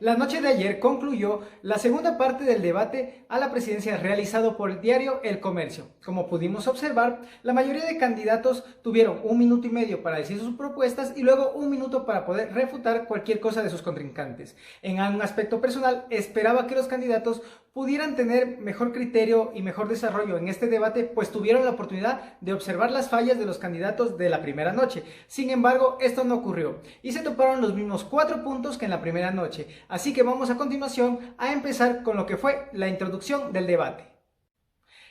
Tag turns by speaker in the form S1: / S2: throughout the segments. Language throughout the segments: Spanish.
S1: La noche de ayer concluyó la segunda parte del debate a la presidencia realizado por el diario El Comercio. Como pudimos observar, la mayoría de candidatos tuvieron 1 minuto y medio para decir sus propuestas y luego 1 minuto para poder refutar cualquier cosa de sus contrincantes. En un aspecto personal, esperaba que los candidatos pudieran tener mejor criterio y mejor desarrollo en este debate, pues tuvieron la oportunidad de observar las fallas de los candidatos de la primera noche. Sin embargo, esto no ocurrió y se toparon los mismos 4 puntos que en la primera noche. Así que vamos a continuación a empezar con lo que fue la introducción del debate.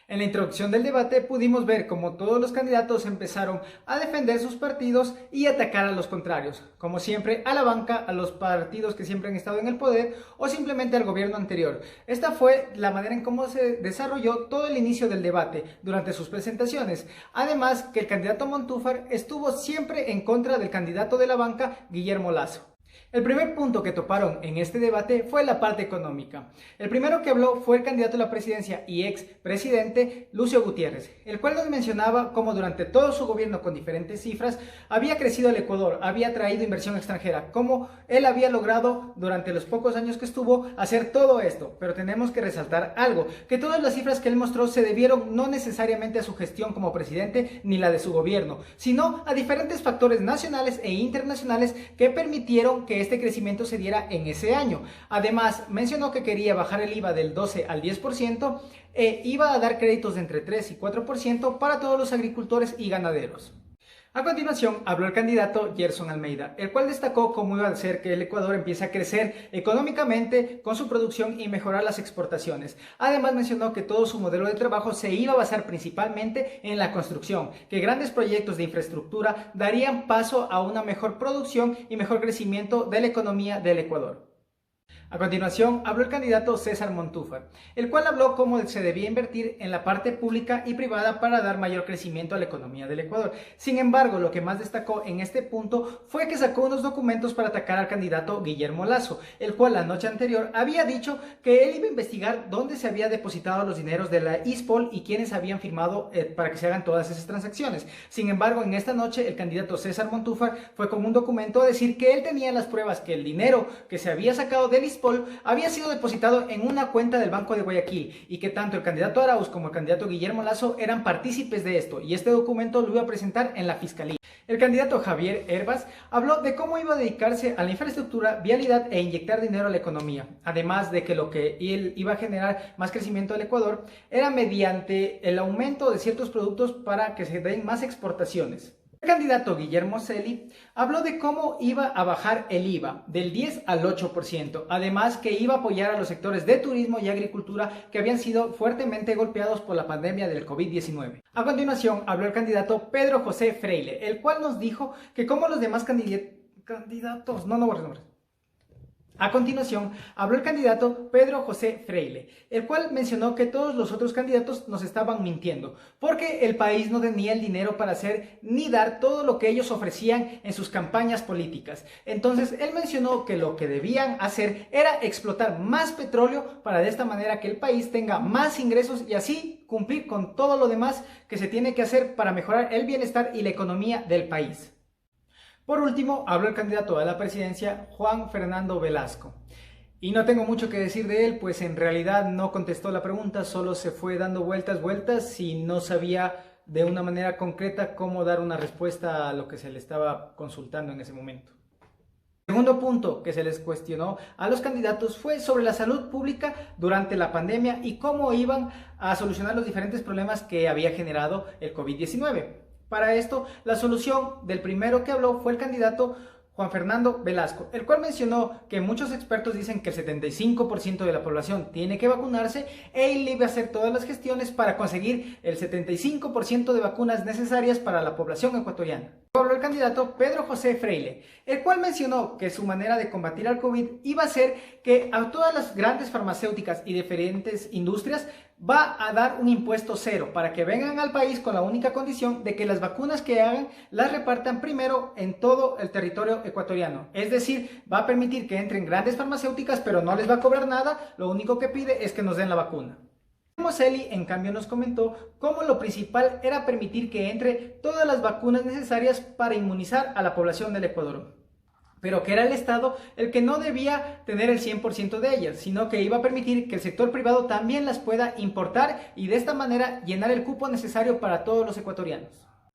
S1: En la introducción del debate pudimos ver cómo todos los candidatos empezaron a defender sus partidos y atacar a los contrarios, como siempre a la banca, a los partidos que siempre han estado en el poder o simplemente al gobierno anterior. Esta fue la manera en cómo se desarrolló todo el inicio del debate durante sus presentaciones. Además que el candidato Montúfar estuvo siempre en contra del candidato de la banca, Guillermo Lasso. El primer punto que toparon en este debate fue la parte económica. El primero que habló fue el candidato a la presidencia y ex presidente Lucio Gutiérrez, el cual nos mencionaba cómo durante todo su gobierno con diferentes cifras había crecido el Ecuador, había traído inversión extranjera, cómo él había logrado durante los pocos años que estuvo hacer todo esto. Pero tenemos que resaltar algo, que todas las cifras que él mostró se debieron no necesariamente a su gestión como presidente ni la de su gobierno, sino a diferentes factores nacionales e internacionales que permitieron que este crecimiento se diera en ese año. Además, mencionó que quería bajar el IVA del 12 al 10% e iba a dar créditos de entre 3 y 4% para todos los agricultores y ganaderos. A continuación, habló el candidato Gerson Almeida, el cual destacó cómo iba a hacer que el Ecuador empiece a crecer económicamente con su producción y mejorar las exportaciones. Además, mencionó que todo su modelo de trabajo se iba a basar principalmente en la construcción, que grandes proyectos de infraestructura darían paso a una mejor producción y mejor crecimiento de la economía del Ecuador. A continuación, habló el candidato César Montúfar, el cual habló cómo se debía invertir en la parte pública y privada para dar mayor crecimiento a la economía del Ecuador. Sin embargo, lo que más destacó en este punto fue que sacó unos documentos para atacar al candidato Guillermo Lasso, el cual la noche anterior había dicho que él iba a investigar dónde se había depositado los dineros de la ISPOL y quiénes habían firmado para que se hagan todas esas transacciones. Sin embargo, en esta noche el candidato César Montúfar fue con un documento a decir que él tenía las pruebas que el dinero que se había sacado del ISPOL había sido depositado en una cuenta del Banco de Guayaquil y que tanto el candidato Arauz como el candidato Guillermo Lasso eran partícipes de esto, y este documento lo iba a presentar en la fiscalía. El candidato Javier Herbas habló de cómo iba a dedicarse a la infraestructura, vialidad e inyectar dinero a la economía, además de que lo que él iba a generar más crecimiento del Ecuador era mediante el aumento de ciertos productos para que se den más exportaciones. El candidato Guillermo Celi habló de cómo iba a bajar el IVA del 10 al 8%, además que iba a apoyar a los sectores de turismo y agricultura que habían sido fuertemente golpeados por la pandemia del COVID-19. A continuación habló el candidato Pedro José Freile, el cual nos dijo que como los demás candidatos, A continuación, habló el candidato Pedro José Freile, el cual mencionó que todos los otros candidatos nos estaban mintiendo, porque el país no tenía el dinero para hacer ni dar todo lo que ellos ofrecían en sus campañas políticas. Entonces, él mencionó que lo que debían hacer era explotar más petróleo para de esta manera que el país tenga más ingresos y así cumplir con todo lo demás que se tiene que hacer para mejorar el bienestar y la economía del país. Por último, habló el candidato a la presidencia, Juan Fernando Velasco. Y no tengo mucho que decir de él, pues en realidad no contestó la pregunta, solo se fue dando vueltas y no sabía de una manera concreta cómo dar una respuesta a lo que se le estaba consultando en ese momento. El segundo punto que se les cuestionó a los candidatos fue sobre la salud pública durante la pandemia y cómo iban a solucionar los diferentes problemas que había generado el COVID-19. Para esto, la solución del primero que habló fue el candidato Juan Fernando Velasco, el cual mencionó que muchos expertos dicen que el 75% de la población tiene que vacunarse e él iba a hacer todas las gestiones para conseguir el 75% de vacunas necesarias para la población ecuatoriana. Habló el candidato Pedro José Freile, el cual mencionó que su manera de combatir al COVID iba a ser que a todas las grandes farmacéuticas y diferentes industrias va a dar un impuesto cero para que vengan al país con la única condición de que las vacunas que hagan las repartan primero en todo el territorio ecuatoriano. Es decir, va a permitir que entren grandes farmacéuticas, pero no les va a cobrar nada, lo único que pide es que nos den la vacuna. Moseli, en cambio, nos comentó cómo lo principal era permitir que entre todas las vacunas necesarias para inmunizar a la población del Ecuador. pero que era el Estado el que no debía tener el 100% de ellas, sino que iba a permitir que el sector privado también las pueda importar y de esta manera llenar el cupo necesario para todos los ecuatorianos.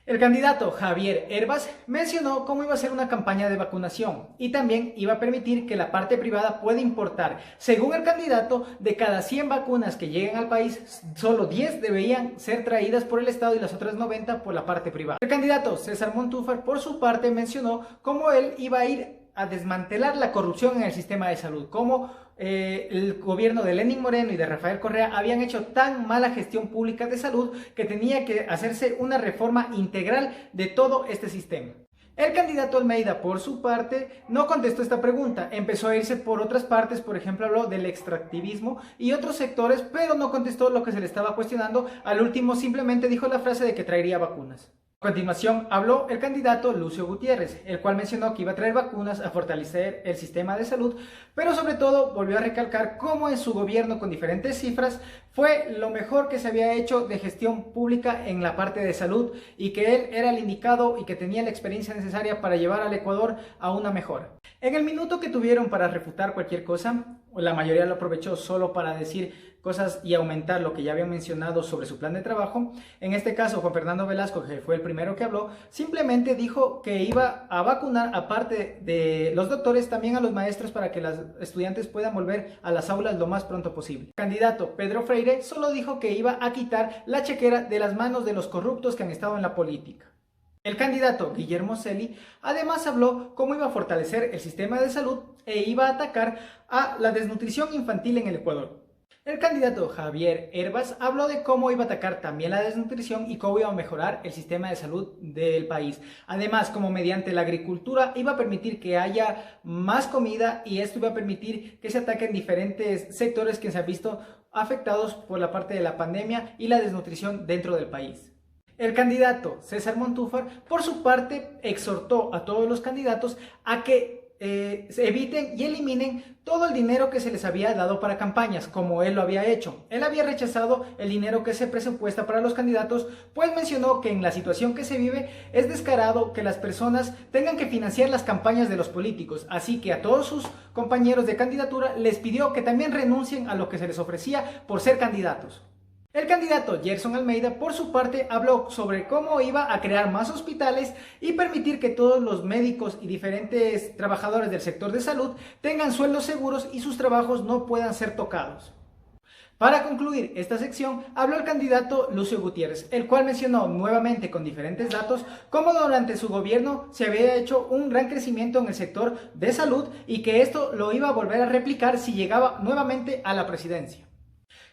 S1: El candidato Javier Hervas mencionó cómo iba a ser una campaña de vacunación y también iba a permitir que la parte privada pueda importar. Según el candidato, de cada 100 vacunas que lleguen al país, solo 10 deberían ser traídas por el Estado y las otras 90 por la parte privada. El candidato César Montúfar, por su parte, mencionó cómo él iba a ir a desmantelar la corrupción en el sistema de salud, cómo el gobierno de Lenín Moreno y de Rafael Correa habían hecho tan mala gestión pública de salud que tenía que hacerse una reforma integral de todo este sistema. El candidato Almeida, por su parte, no contestó esta pregunta, empezó a irse por otras partes, por ejemplo habló del extractivismo y otros sectores, pero no contestó lo que se le estaba cuestionando. Al último simplemente dijo la frase de que traería vacunas. A continuación habló el candidato Lucio Gutiérrez, el cual mencionó que iba a traer vacunas a fortalecer el sistema de salud, pero sobre todo volvió a recalcar cómo en su gobierno con diferentes cifras fue lo mejor que se había hecho de gestión pública en la parte de salud y que él era el indicado y que tenía la experiencia necesaria para llevar al Ecuador a una mejora. En el minuto que tuvieron para refutar cualquier cosa, la mayoría lo aprovechó solo para decir cosas y aumentar lo que ya habían mencionado sobre su plan de trabajo. En este caso, Juan Fernando Velasco, que fue el primero que habló, simplemente dijo que iba a vacunar, aparte de los doctores, también a los maestros para que los estudiantes puedan volver a las aulas lo más pronto posible. El candidato Pedro Freire solo dijo que iba a quitar la chequera de las manos de los corruptos que han estado en la política. El candidato Guillermo Celi además habló cómo iba a fortalecer el sistema de salud e iba a atacar a la desnutrición infantil en el Ecuador. El candidato Javier Hervas habló de cómo iba a atacar también la desnutrición y cómo iba a mejorar el sistema de salud del país. Además, como mediante la agricultura iba a permitir que haya más comida y esto iba a permitir que se ataquen diferentes sectores que se han visto afectados por la parte de la pandemia y la desnutrición dentro del país. El candidato César Montúfar, por su parte, exhortó a todos los candidatos a que se eviten y eliminen todo el dinero que se les había dado para campañas, como él lo había hecho. Él había rechazado el dinero que se presupuesta para los candidatos, pues mencionó que en la situación que se vive es descarado que las personas tengan que financiar las campañas de los políticos, así que a todos sus compañeros de candidatura les pidió que también renuncien a lo que se les ofrecía por ser candidatos. El candidato Gerson Almeida, por su parte, habló sobre cómo iba a crear más hospitales y permitir que todos los médicos y diferentes trabajadores del sector de salud tengan sueldos seguros y sus trabajos no puedan ser tocados. Para concluir esta sección, habló el candidato Lucio Gutiérrez, el cual mencionó nuevamente con diferentes datos cómo durante su gobierno se había hecho un gran crecimiento en el sector de salud y que esto lo iba a volver a replicar si llegaba nuevamente a la presidencia.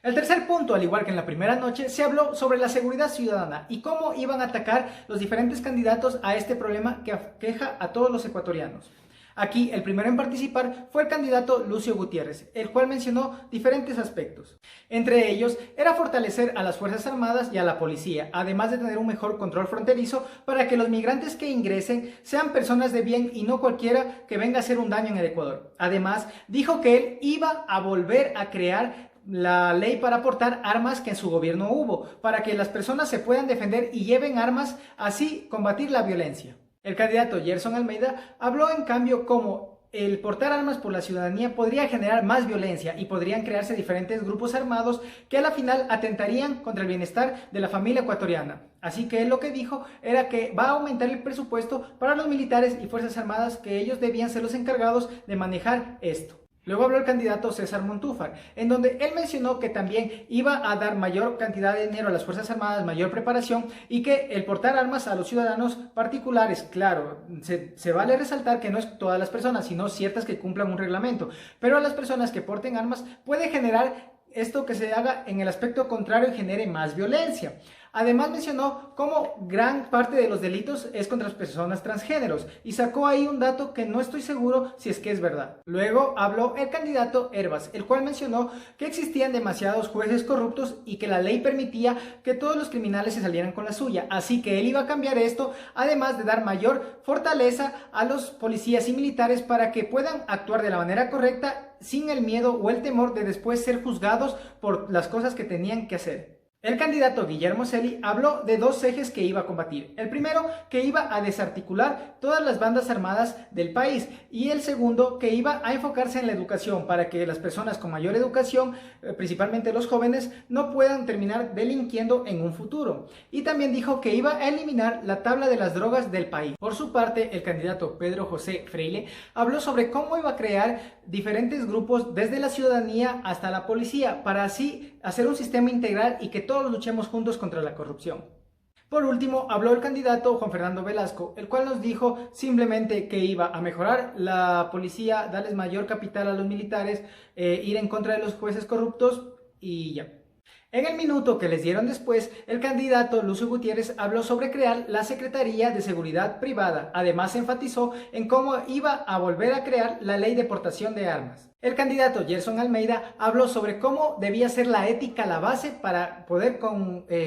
S1: El tercer punto, al igual que en la primera noche, se habló sobre la seguridad ciudadana y cómo iban a atacar los diferentes candidatos a este problema que aqueja a todos los ecuatorianos. Aquí el primero en participar fue el candidato Lucio Gutiérrez, el cual mencionó diferentes aspectos. Entre ellos era fortalecer a las Fuerzas Armadas y a la policía, además de tener un mejor control fronterizo para que los migrantes que ingresen sean personas de bien y no cualquiera que venga a hacer un daño en el Ecuador. Además, dijo que él iba a volver a crear la ley para portar armas que en su gobierno hubo, para que las personas se puedan defender y lleven armas, así combatir la violencia. El candidato Gerson Almeida habló en cambio cómo el portar armas por la ciudadanía podría generar más violencia y podrían crearse diferentes grupos armados que a la final atentarían contra el bienestar de la familia ecuatoriana. Así que él lo que dijo era que va a aumentar el presupuesto para los militares y fuerzas armadas, que ellos debían ser los encargados de manejar esto. Luego habló el candidato César Montúfar, en donde él mencionó que también iba a dar mayor cantidad de dinero a las Fuerzas Armadas, mayor preparación y que el portar armas a los ciudadanos particulares, claro, se vale resaltar que no es todas las personas, sino ciertas que cumplan un reglamento, pero a las personas que porten armas puede generar esto que se haga en el aspecto contrario y genere más violencia. Además mencionó cómo gran parte de los delitos es contra las personas transgéneros y sacó ahí un dato que no estoy seguro si es que es verdad. Luego habló el candidato Hervas, el cual mencionó que existían demasiados jueces corruptos y que la ley permitía que todos los criminales se salieran con la suya, así que él iba a cambiar esto, además de dar mayor fortaleza a los policías y militares para que puedan actuar de la manera correcta sin el miedo o el temor de después ser juzgados por las cosas que tenían que hacer. El candidato Guillermo Celi habló de dos ejes que iba a combatir. El primero, que iba a desarticular todas las bandas armadas del país, y el segundo, que iba a enfocarse en la educación para que las personas con mayor educación, principalmente los jóvenes, no puedan terminar delinquiendo en un futuro. Y también dijo que iba a eliminar la tabla de las drogas del país. Por su parte, el candidato Pedro José Freile habló sobre cómo iba a crear diferentes grupos desde la ciudadanía hasta la policía para así hacer un sistema integral y que todos luchemos juntos contra la corrupción. Por último, habló el candidato Juan Fernando Velasco, el cual nos dijo simplemente que iba a mejorar la policía, darles mayor capital a los militares, ir en contra de los jueces corruptos y ya. En el minuto que les dieron después, el candidato Lucio Gutiérrez habló sobre crear la Secretaría de Seguridad Privada. Además, enfatizó en cómo iba a volver a crear la ley de portación de armas. El candidato Gerson Almeida habló sobre cómo debía ser la ética la base para poder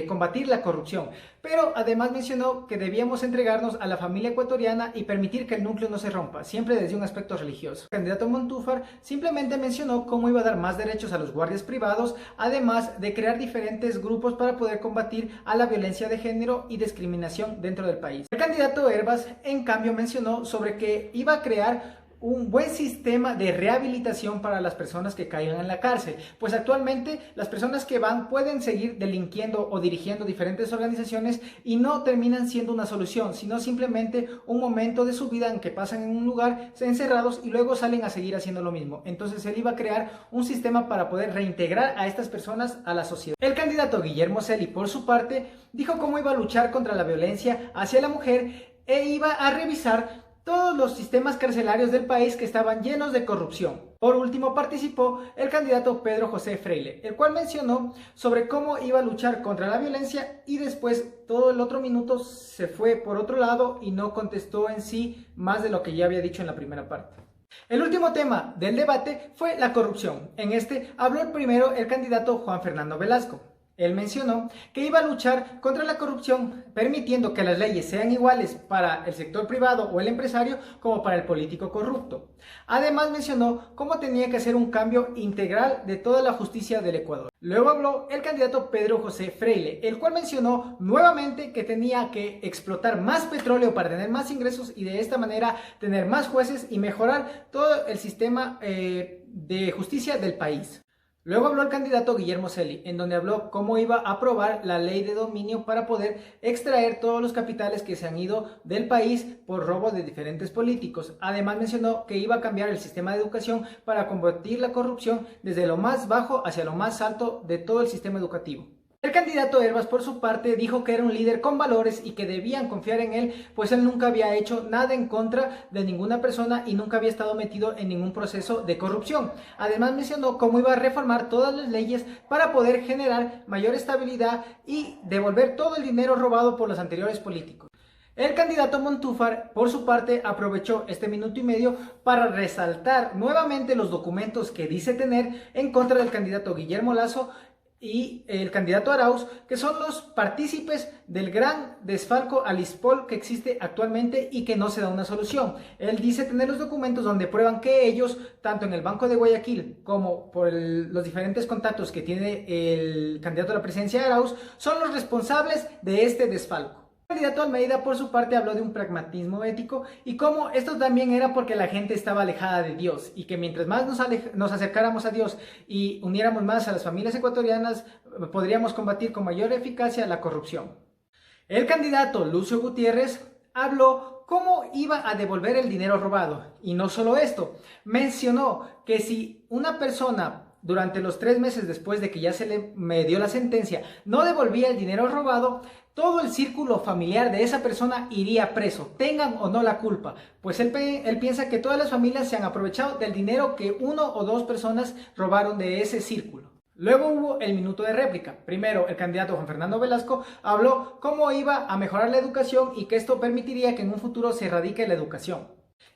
S1: combatir la corrupción, pero además mencionó que debíamos entregarnos a la familia ecuatoriana y permitir que el núcleo no se rompa, siempre desde un aspecto religioso. El candidato Montúfar simplemente mencionó cómo iba a dar más derechos a los guardias privados, además de crear diferentes grupos para poder combatir a la violencia de género y discriminación dentro del país. El candidato Herbas, en cambio, mencionó sobre que iba a crear un buen sistema de rehabilitación para las personas que caigan en la cárcel, pues actualmente las personas que van pueden seguir delinquiendo o dirigiendo diferentes organizaciones y no terminan siendo una solución, sino simplemente un momento de su vida en que pasan en un lugar encerrados y luego salen a seguir haciendo lo mismo. Entonces él iba a crear un sistema para poder reintegrar a estas personas a la sociedad. El candidato Guillermo Celi, por su parte, dijo cómo iba a luchar contra la violencia hacia la mujer e iba a revisar todos los sistemas carcelarios del país que estaban llenos de corrupción. Por último, participó el candidato Pedro José Freile, el cual mencionó sobre cómo iba a luchar contra la violencia y después todo el otro minuto se fue por otro lado y no contestó en sí más de lo que ya había dicho en la primera parte. El último tema del debate fue la corrupción. En este habló primero el candidato Juan Fernando Velasco. Él mencionó que iba a luchar contra la corrupción, permitiendo que las leyes sean iguales para el sector privado o el empresario como para el político corrupto. Además mencionó cómo tenía que hacer un cambio integral de toda la justicia del Ecuador. Luego habló el candidato Pedro José Freile, el cual mencionó nuevamente que tenía que explotar más petróleo para tener más ingresos y de esta manera tener más jueces y mejorar todo el sistema de justicia del país. Luego habló el candidato Guillermo Celi, en donde habló cómo iba a aprobar la ley de dominio para poder extraer todos los capitales que se han ido del país por robo de diferentes políticos. Además mencionó que iba a cambiar el sistema de educación para combatir la corrupción desde lo más bajo hacia lo más alto de todo el sistema educativo. El candidato Herbas, por su parte, dijo que era un líder con valores y que debían confiar en él, pues él nunca había hecho nada en contra de ninguna persona y nunca había estado metido en ningún proceso de corrupción. Además mencionó cómo iba a reformar todas las leyes para poder generar mayor estabilidad y devolver todo el dinero robado por los anteriores políticos. El candidato Montúfar, por su parte, aprovechó este minuto y medio para resaltar nuevamente los documentos que dice tener en contra del candidato Guillermo Lasso y el candidato Arauz, que son los partícipes del gran desfalco al ISPOL que existe actualmente y que no se da una solución. Él dice tener los documentos donde prueban que ellos, tanto en el Banco de Guayaquil como por los diferentes contactos que tiene el candidato a la presidencia de Arauz, son los responsables de este desfalco. El candidato Almeida, por su parte, habló de un pragmatismo ético y cómo esto también era porque la gente estaba alejada de Dios y que mientras más nos acercáramos a Dios y uniéramos más a las familias ecuatorianas, podríamos combatir con mayor eficacia la corrupción. El candidato Lucio Gutiérrez habló cómo iba a devolver el dinero robado. Y no solo esto, mencionó que si una persona durante los 3 meses después de que ya se le dio la sentencia no devolvía el dinero robado, todo el círculo familiar de esa persona iría preso, tengan o no la culpa, pues él piensa que todas las familias se han aprovechado del dinero que 1 o 2 personas robaron de ese círculo. Luego hubo el minuto de réplica. Primero, el candidato Juan Fernando Velasco habló cómo iba a mejorar la educación y que esto permitiría que en un futuro se erradique la educación.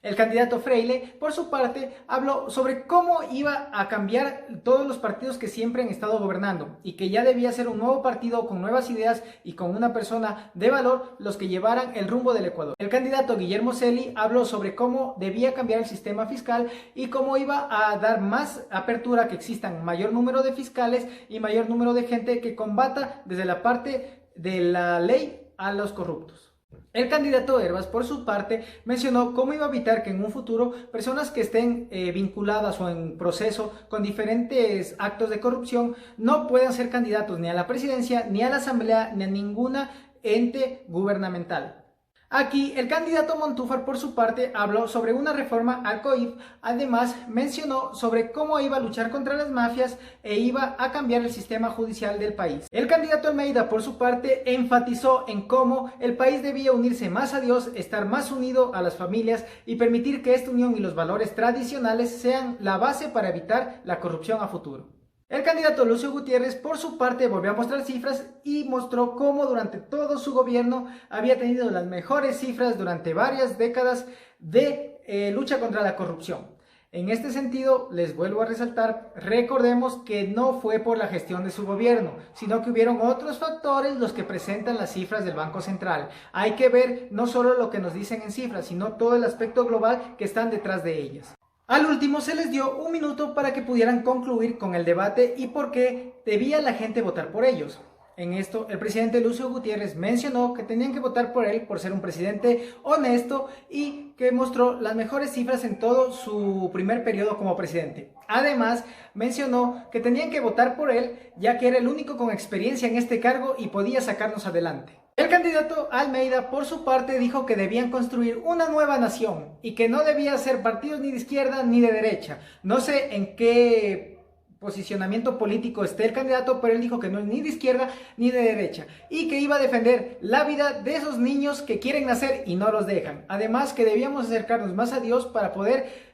S1: El candidato Freile, por su parte, habló sobre cómo iba a cambiar todos los partidos que siempre han estado gobernando y que ya debía ser un nuevo partido con nuevas ideas y con una persona de valor los que llevaran el rumbo del Ecuador. El candidato Guillermo Celi habló sobre cómo debía cambiar el sistema fiscal y cómo iba a dar más apertura a que existan mayor número de fiscales y mayor número de gente que combata desde la parte de la ley a los corruptos. El candidato Herbas, por su parte, mencionó cómo iba a evitar que en un futuro personas que estén vinculadas o en proceso con diferentes actos de corrupción no puedan ser candidatos ni a la presidencia, ni a la asamblea, ni a ninguna ente gubernamental. Aquí el candidato Montúfar por su parte habló sobre una reforma al COIF, además mencionó sobre cómo iba a luchar contra las mafias e iba a cambiar el sistema judicial del país. El candidato Almeida por su parte enfatizó en cómo el país debía unirse más a Dios, estar más unido a las familias y permitir que esta unión y los valores tradicionales sean la base para evitar la corrupción a futuro. El candidato Lucio Gutiérrez, por su parte, volvió a mostrar cifras y mostró cómo durante todo su gobierno había tenido las mejores cifras durante varias décadas de lucha contra la corrupción. En este sentido, les vuelvo a resaltar, recordemos que no fue por la gestión de su gobierno, sino que hubieron otros factores los que presentan las cifras del Banco Central. Hay que ver no solo lo que nos dicen en cifras, sino todo el aspecto global que están detrás de ellas. Al último se les dio un minuto para que pudieran concluir con el debate y por qué debía la gente votar por ellos. En esto, el presidente Lucio Gutiérrez mencionó que tenían que votar por él por ser un presidente honesto y que mostró las mejores cifras en todo su primer periodo como presidente. Además, mencionó que tenían que votar por él ya que era el único con experiencia en este cargo y podía sacarnos adelante. El candidato Almeida, por su parte, dijo que debían construir una nueva nación y que no debía ser partidos ni de izquierda ni de derecha. No sé en qué posicionamiento político esté el candidato, pero él dijo que no es ni de izquierda ni de derecha y que iba a defender la vida de esos niños que quieren nacer y no los dejan. Además, que debíamos acercarnos más a Dios para poder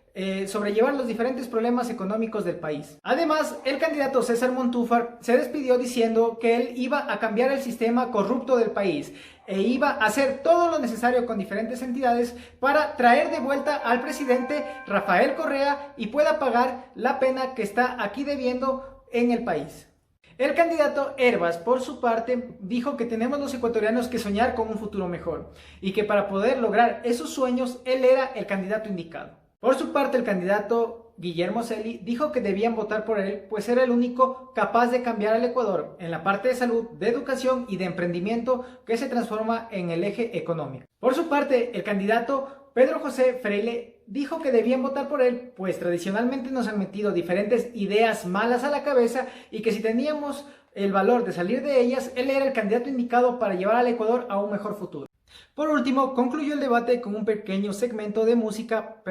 S1: sobrellevar los diferentes problemas económicos del país. Además, el candidato César Montúfar se despidió diciendo que él iba a cambiar el sistema corrupto del país e iba a hacer todo lo necesario con diferentes entidades para traer de vuelta al presidente Rafael Correa y pueda pagar la pena que está aquí debiendo en el país. El candidato Herbas, por su parte, dijo que tenemos los ecuatorianos que soñar con un futuro mejor y que para poder lograr esos sueños, él era el candidato indicado. Por su parte, el candidato Guillermo Celi dijo que debían votar por él, pues era el único capaz de cambiar al Ecuador en la parte de salud, de educación y de emprendimiento que se transforma en el eje económico. Por su parte, el candidato Pedro José Freile dijo que debían votar por él, pues tradicionalmente nos han metido diferentes ideas malas a la cabeza y que si teníamos el valor de salir de ellas, él era el candidato indicado para llevar al Ecuador a un mejor futuro. Por último, concluyó el debate con un pequeño segmento de música,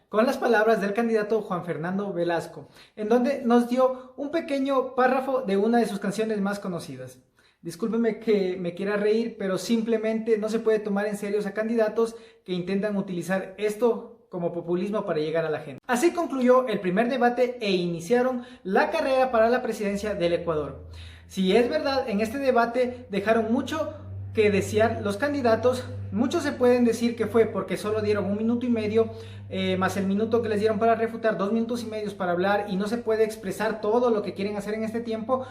S1: con las palabras del candidato Juan Fernando Velasco, en donde nos dio un pequeño párrafo de una de sus canciones más conocidas. Discúlpeme que me quiera reír, pero simplemente no se puede tomar en serio a candidatos que intentan utilizar esto como populismo para llegar a la gente. Así concluyó el primer debate e iniciaron la carrera para la presidencia del Ecuador. Si es verdad, en este debate dejaron mucho que desear los candidatos. Muchos se pueden decir que fue porque solo dieron 1 minuto y medio, más el minuto que les dieron para refutar, 2 minutos y medio para hablar y no se puede expresar todo lo que quieren hacer en este tiempo,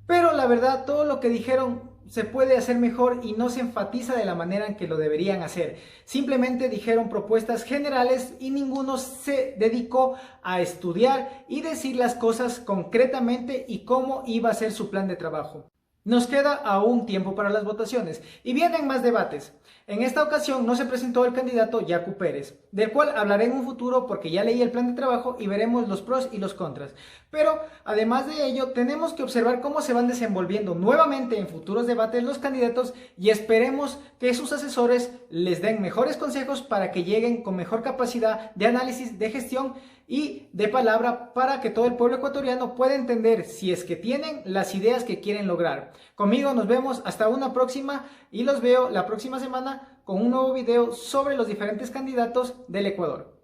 S1: pero la verdad todo lo que dijeron se puede hacer mejor y no se enfatiza de la manera en que lo deberían hacer. Simplemente dijeron propuestas generales y ninguno se dedicó a estudiar y decir las cosas concretamente y cómo iba a ser su plan de trabajo. Nos queda aún tiempo para las votaciones y vienen más debates. En esta ocasión no se presentó el candidato Yacu Pérez, del cual hablaré en un futuro porque ya leí el plan de trabajo y veremos los pros y los contras. Pero además de ello tenemos que observar cómo se van desenvolviendo nuevamente en futuros debates los candidatos y esperemos que sus asesores les den mejores consejos para que lleguen con mejor capacidad de análisis, de gestión y de palabra para que todo el pueblo ecuatoriano pueda entender si es que tienen las ideas que quieren lograr. Conmigo nos vemos hasta una próxima y los veo la próxima semana con un nuevo video sobre los diferentes candidatos del Ecuador.